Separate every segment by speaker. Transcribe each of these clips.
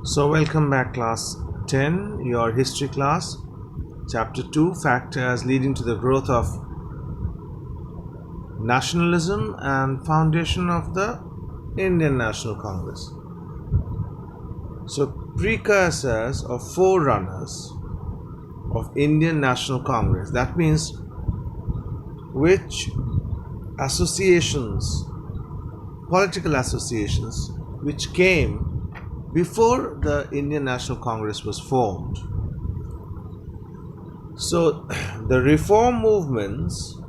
Speaker 1: So welcome back class 10, your history class, chapter 2, factors leading to the growth of nationalism and foundation of the Indian National Congress. So precursors or forerunners of Indian National Congress, that means which associations, political associations which came before the Indian National Congress was formed. So the reform movements,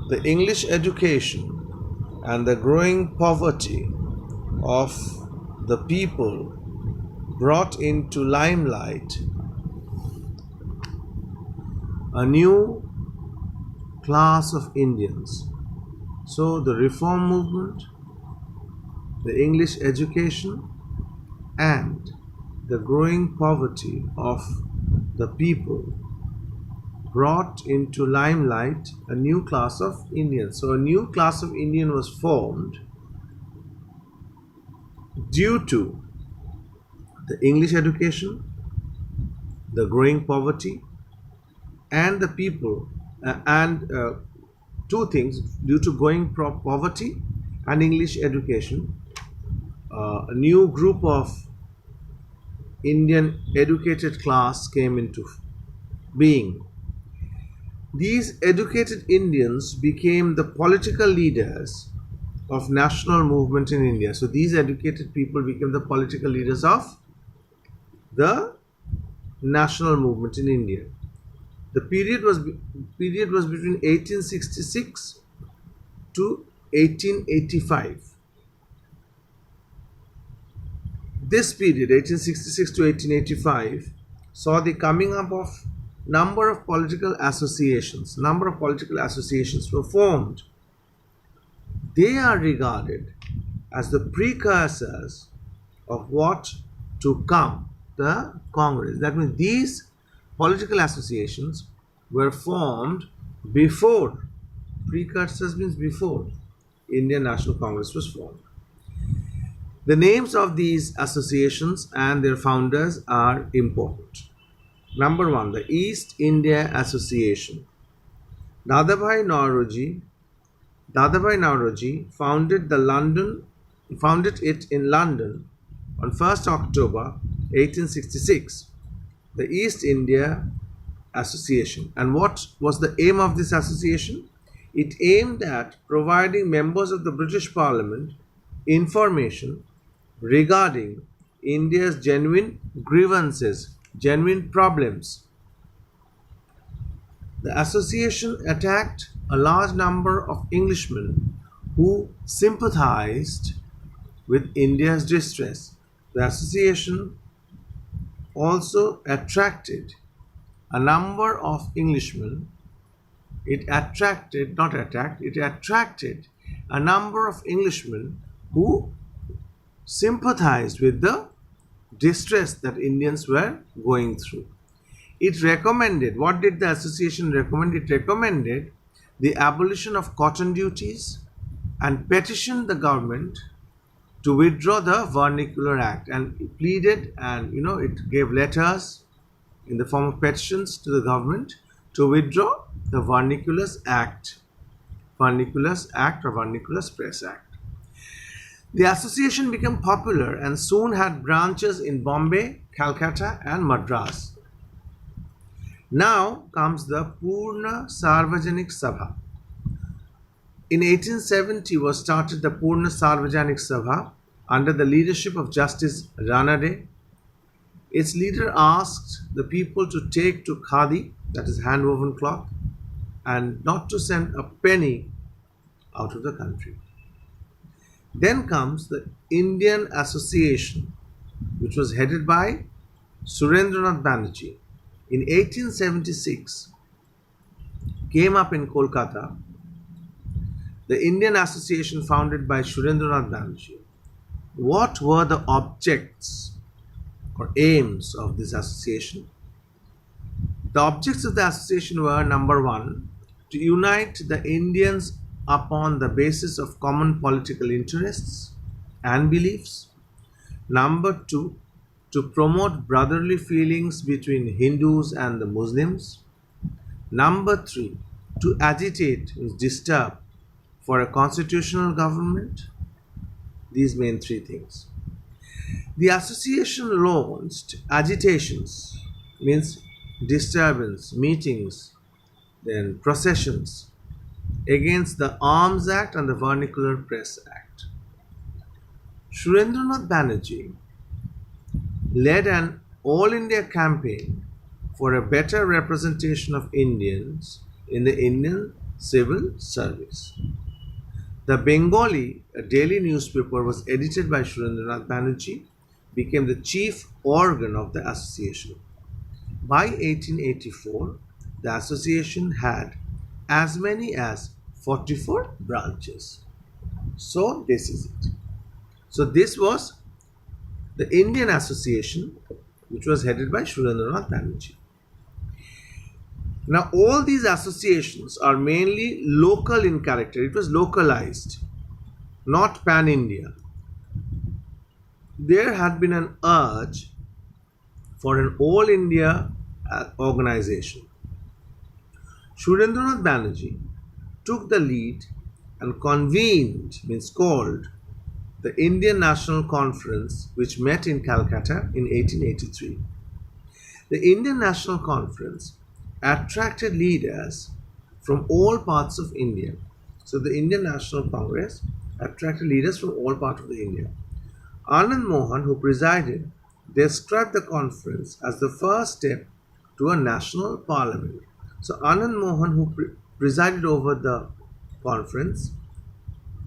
Speaker 1: the English education, and the growing poverty of the people brought into limelight a new class of Indians. So the reform movement, the English education, and the growing poverty of the people brought into limelight a new class of Indians. So a new class of Indian was formed due to the English education, the growing poverty, and the people, two things, due to growing poverty and English education, a new group of Indian educated class came into being. These educated Indians became the political leaders of national movement in India. So these educated people became the political leaders of the national movement in India. The period was between 1866 to 1885. This period, 1866 to 1885, saw the coming up of number of political associations. Number of political associations were formed. They are regarded as the precursors of what to come, the Congress. That means these political associations were formed before, precursors means before Indian National Congress was formed. The names of these associations and their founders are important. Number 1, the East India Association. Dadabhai Nauroji founded it in London on 1st October 1866. The East India Association. And what was the aim of this association? It aimed at providing members of the British Parliament information regarding India's genuine grievances, genuine problems. The association attacked a large number of Englishmen who sympathized with India's distress. The association also attracted a number of Englishmen. It attracted a number of Englishmen who sympathized with the distress that Indians were going through. It recommended, what did the association recommend? It recommended the abolition of cotton duties and petitioned the government to withdraw the Vernacular Act, and it pleaded, and it gave letters in the form of petitions to the government to withdraw the Vernaculars Act or Vernaculars Press Act. The association became popular and soon had branches in Bombay, Calcutta, and Madras. Now comes the Purna Sarvajanik Sabha. In 1870 was started the Purna Sarvajanik Sabha under the leadership of Justice Ranade. Its leader asked the people to take to khadi, that is hand-woven cloth, and not to send a penny out of the country. Then comes the Indian Association, which was headed by Surendranath Banerjee. In 1876, came up in Kolkata, the Indian Association founded by Surendranath Banerjee. What were the objects or aims of this association? The objects of the association were, number 1, to unite the Indians upon the basis of common political interests and beliefs. Number 2, to promote brotherly feelings between Hindus and the Muslims. Number three, to agitate, disturb for a constitutional government. These main three things. The association launched agitations, means disturbance, meetings, then processions against the Arms Act and the Vernacular Press Act. Surendranath Banerjee led an all India campaign for a better representation of Indians in the Indian civil service. The Bengali, a daily newspaper, was edited by Surendranath Banerjee, became the chief organ of the association. By 1884, the association had as many as 44 branches. So, this is it. So, this was the Indian Association, which was headed by Surendranath Banerjee. Now, all these associations are mainly local in character. It was localized, not pan-India. There had been an urge for an all-India organization. Surendranath Banerjee took the lead and convened, means called, the Indian National Conference, which met in Calcutta in 1883. The Indian National Conference attracted leaders from all parts of India. So the Indian National Congress attracted leaders from all parts of the India. Anand Mohan, who presided, described the conference as the first step to a national parliament. So Anand Mohan, who presided over the conference,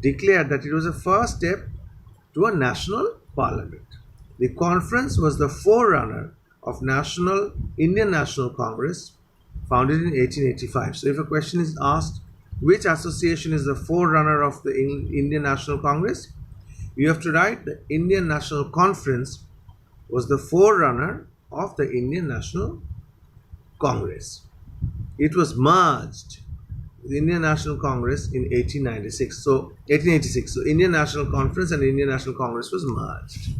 Speaker 1: declared that it was a first step to a national parliament. The conference was the forerunner of Indian National Congress, founded in 1885. So if a question is asked, which association is the forerunner of the Indian National Congress? You have to write the Indian National Conference was the forerunner of the Indian National Congress. It was merged with the Indian National Congress in 1896. So 1886. So Indian National Conference and Indian National Congress was merged.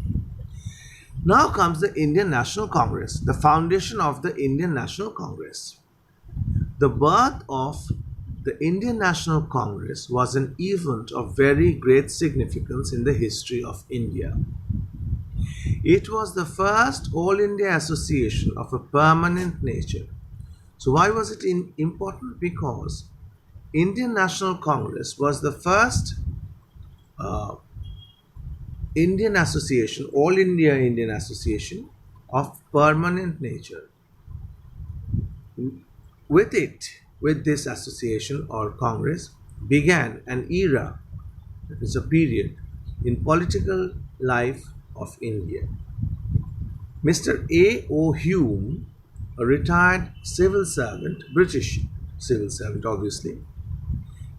Speaker 1: Now comes the Indian National Congress, the foundation of the Indian National Congress. The birth of the Indian National Congress was an event of very great significance in the history of India. It was the first All India association of a permanent nature. So why was it important? Because Indian National Congress was the first Indian association, All India Indian Association of permanent nature. With this association or Congress, began an era, that is a period, in political life of India. Mr. A.O. Hume, a retired civil servant, British civil servant obviously,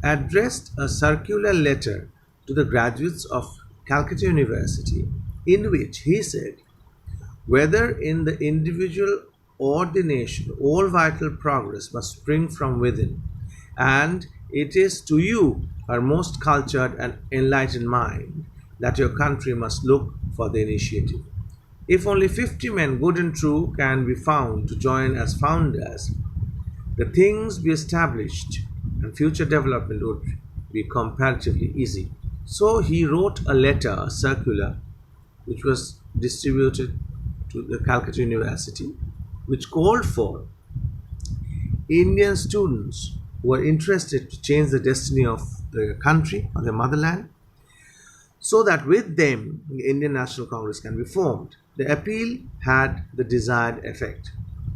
Speaker 1: addressed a circular letter to the graduates of Calcutta University in which he said, whether in the individual or the nation, all vital progress must spring from within, and it is to you, our most cultured and enlightened mind, that your country must look for the initiative. If only 50 men, good and true, can be found to join as founders, the things be established and future development would be comparatively easy. So he wrote a letter, a circular, which was distributed to the Calcutta University, which called for Indian students who were interested to change the destiny of the country or their motherland, so that with them the Indian National Congress can be formed. The appeal had the desired effect.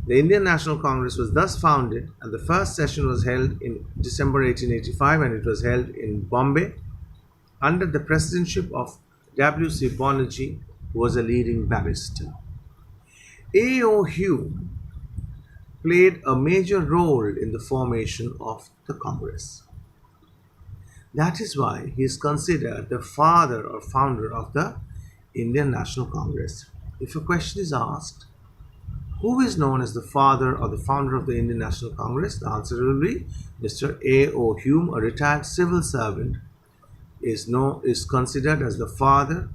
Speaker 1: The Indian National Congress was thus founded, and the first session was held in December 1885, and it was held in Bombay under the presidency of W.C. Banerjee, who was a leading barrister. A.O. Hume played a major role in the formation of the Congress. That is why he is considered the father or founder of the Indian National Congress. If a question is asked, who is known as the father or the founder of the Indian National Congress? The answer will be Mr. A.O. Hume, a retired civil servant, is considered as the father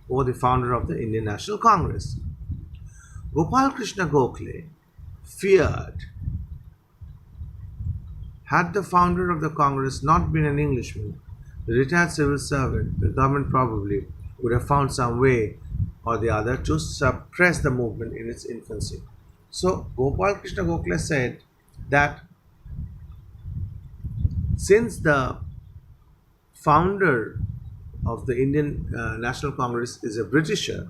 Speaker 1: or the founder of the Indian National Congress. Gopal Krishna Gokhale feared, had the founder of the Congress not been an Englishman, the retired civil servant, the government probably would have found some way or the other to suppress the movement in its infancy. So Gopal Krishna Gokhale said that since the founder of the Indian National Congress is a Britisher,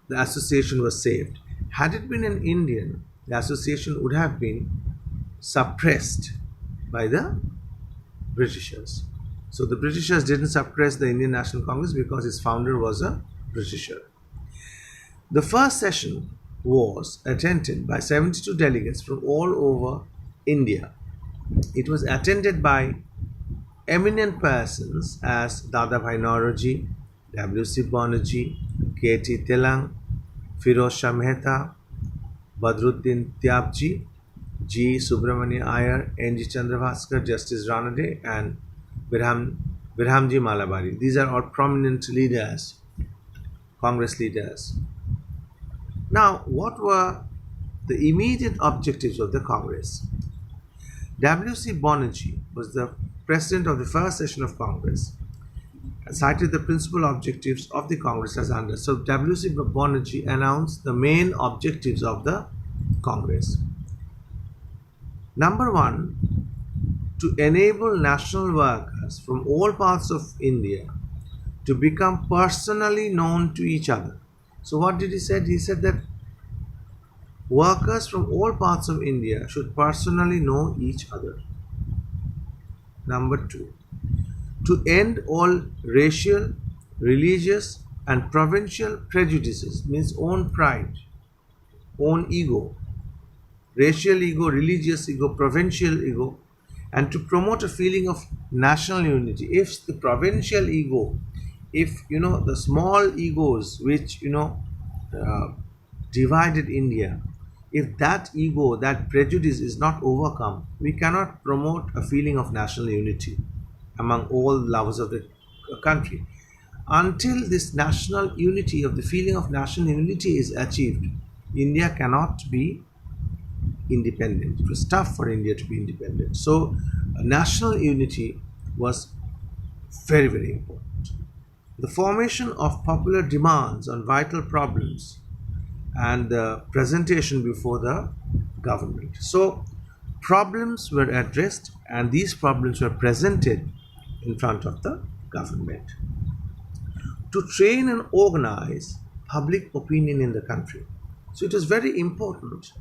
Speaker 1: the association was saved. Had it been an Indian, the association would have been suppressed by the Britishers. So the Britishers didn't suppress the Indian National Congress because its founder was a Britisher. The first session was attended by 72 delegates from all over India. It was attended by eminent persons as Dadabhai Naoroji, W.C. Banerjee, K.T. Telang, Firoz Shah Mehta, Badruddin Tyabji, G. Subramania Iyer, N.G. Chandrabhaskar, Justice Ranade, and Birhamji Malabari. These are all prominent leaders, Congress leaders. Now, what were the immediate objectives of the Congress? W.C. Banerjee was the president of the first session of Congress and cited the principal objectives of the Congress as under. So W.C. Banerjee announced the main objectives of the Congress. Number one, to enable national workers from all parts of India to become personally known to each other. So what did he say? He said that workers from all parts of India should personally know each other. Number two, to end all racial, religious, and provincial prejudices, means own pride, own ego, racial ego, religious ego, provincial ego, and to promote a feeling of national unity. If the provincial ego, if the small egos which divided India, if that ego, that prejudice is not overcome, we cannot promote a feeling of national unity among all lovers of the country. Until this national unity, of the feeling of national unity is achieved, India cannot be independent. It was tough for India to be independent. So national unity was very, very important. The formation of popular demands on vital problems and the presentation before the government. So problems were addressed and these problems were presented in front of the government. To train and organize public opinion in the country. So it is very important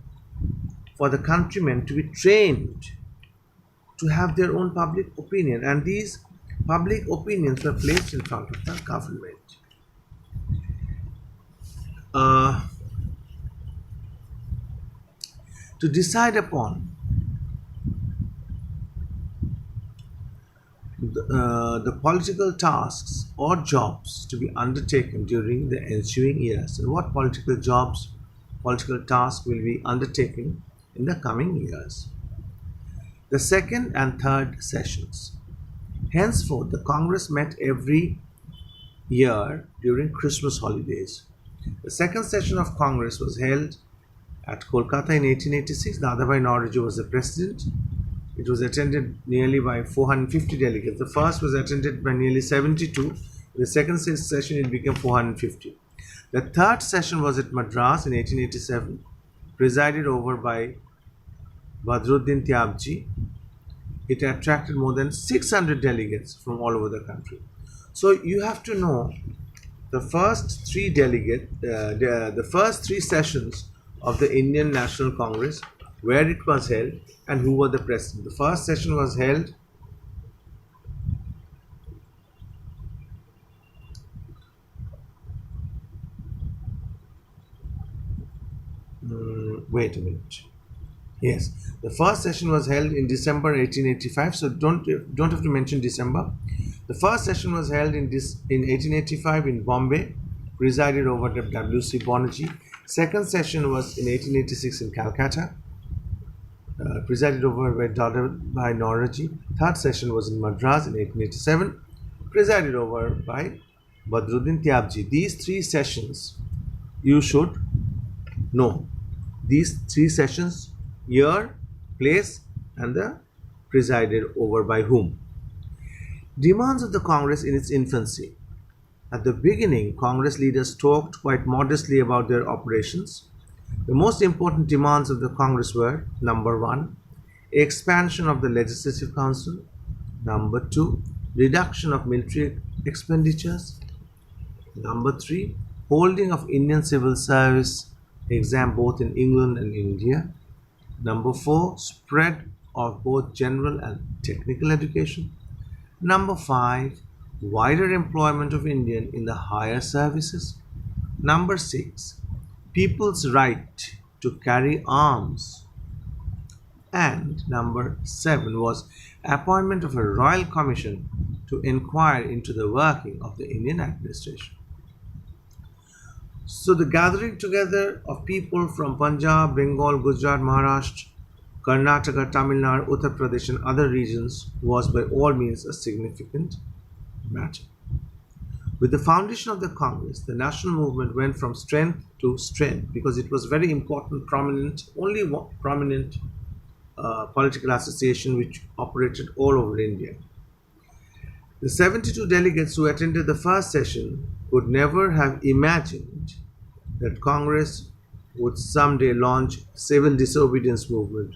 Speaker 1: for the countrymen to be trained to have their own public opinion, and these public opinions were placed in front of the government. To decide upon the political tasks or jobs to be undertaken during the ensuing years, and what political jobs, political tasks will be undertaken in the coming years. The second and third sessions. Henceforth, the Congress met every year during Christmas holidays. The second session of Congress was held at Kolkata in 1886. Dadabhai Naoroji was the president. It was attended nearly by 450 delegates. The first was attended by nearly 72. In the second session, it became 450. The third session was at Madras in 1887, presided over by Badruddin Tyabji. It attracted more than 600 delegates from all over the country. So you have to know the first three the first three sessions of the Indian National Congress, where it was held and who were the president. The first session was held wait a minute. Yes, the first session was held in December 1885. So don't have to mention December. The first session was held in 1885 in Bombay, presided over W.C. Banerjee. Second session was in 1886 in Calcutta, presided over by Dadabhai Naoroji. Third session was in Madras in 1887, presided over by Badruddin Tyabji. These three sessions you should No. These three sessions: year, place, and the presided over by whom. Demands of the Congress in its infancy. At the beginning, Congress leaders talked quite modestly about their operations. The most important demands of the Congress were: number one, expansion of the Legislative Council; number two, reduction of military expenditures; number three, holding of Indian civil service exam both in England and India; number four, spread of both general and technical education; number five, wider employment of Indian in the higher services; number six, people's right to carry arms; and number seven was appointment of a royal commission to inquire into the working of the Indian administration. So the gathering together of people from Punjab, Bengal, Gujarat, Maharashtra, Karnataka, Tamil Nadu, Uttar Pradesh, and other regions was by all means a significant matter. With the foundation of the Congress, the national movement went from strength to strength because it was very important, prominent, only one prominent political association which operated all over India. The 72 delegates who attended the first session could never have imagined that Congress would someday launch civil disobedience movement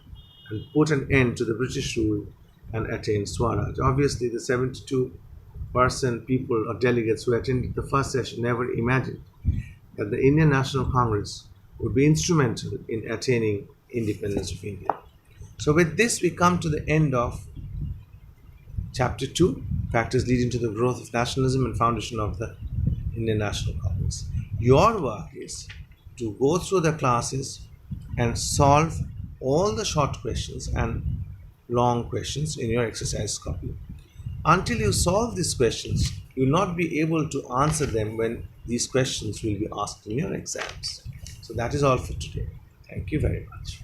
Speaker 1: and put an end to the British rule and attain Swaraj. Obviously, the 72% people or delegates who attended the first session never imagined that the Indian National Congress would be instrumental in attaining independence of India. So with this, we come to the end of Chapter 2, Factors Leading to the Growth of Nationalism and Foundation of the Indian National Congress. Your work is to go through the classes and solve all the short questions and long questions in your exercise copy. Until you solve these questions, you will not be able to answer them when these questions will be asked in your exams. So that is all for today. Thank you very much.